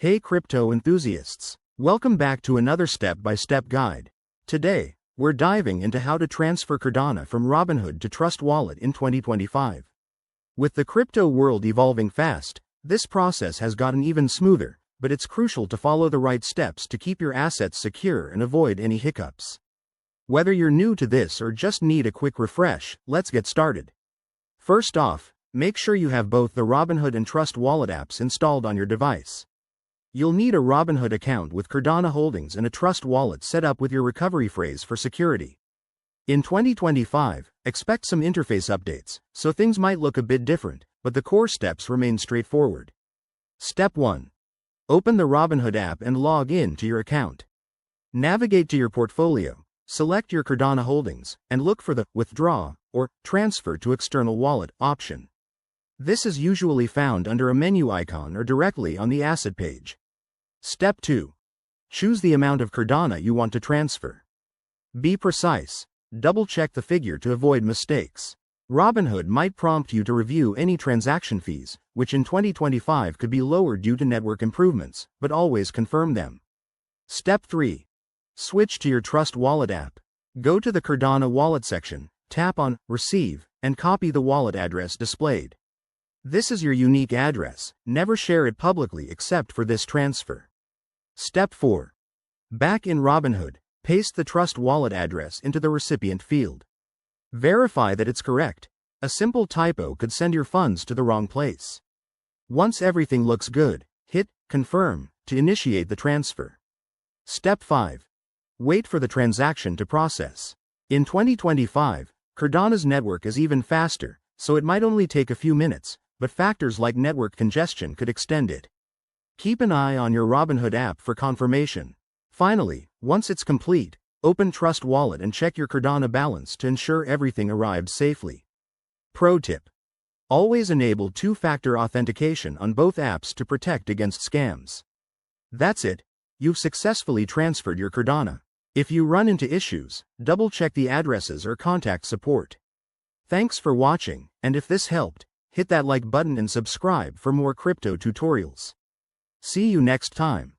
Hey crypto enthusiasts! Welcome back to another step-by-step guide. Today, we're diving into how to transfer Cardano from Robinhood to Trust Wallet in 2025. With the crypto world evolving fast, this process has gotten even smoother, but it's crucial to follow the right steps to keep your assets secure and avoid any hiccups. Whether you're new to this or just need a quick refresh, let's get started. First off, make sure you have both the Robinhood and Trust Wallet apps installed on your device. You'll need a Robinhood account with Cardano holdings and a Trust Wallet set up with your recovery phrase for security. In 2025, expect some interface updates, so things might look a bit different, but the core steps remain straightforward. Step 1. Open the Robinhood app and log in to your account. Navigate to your portfolio, select your Cardano holdings, and look for the Withdraw or Transfer to External Wallet option. This is usually found under a menu icon or directly on the asset page. Step 2. Choose the amount of Cardano you want to transfer. Be precise. Double-check the figure to avoid mistakes. Robinhood might prompt you to review any transaction fees, which in 2025 could be lower due to network improvements, but always confirm them. Step 3. Switch to your Trust Wallet app. Go to the Cardano Wallet section, tap on Receive, and copy the wallet address displayed. This is your unique address. Never share it publicly except for this transfer. Step 4. Back in Robinhood, paste the Trust Wallet address into the recipient field. Verify that it's correct. A simple typo could send your funds to the wrong place. Once everything looks good, hit Confirm to initiate the transfer. Step 5. Wait for the transaction to process. In 2025, Cardano's network is even faster, so it might only take a few minutes, but factors like network congestion could extend it. Keep an eye on your Robinhood app for confirmation. Finally, once it's complete, open Trust Wallet and check your Cardano balance to ensure everything arrived safely. Pro tip: always enable two-factor authentication on both apps to protect against scams. That's it. You've successfully transferred your Cardano. If you run into issues, double-check the addresses or contact support. Thanks for watching, and if this helped, hit that like button and subscribe for more crypto tutorials. See you next time.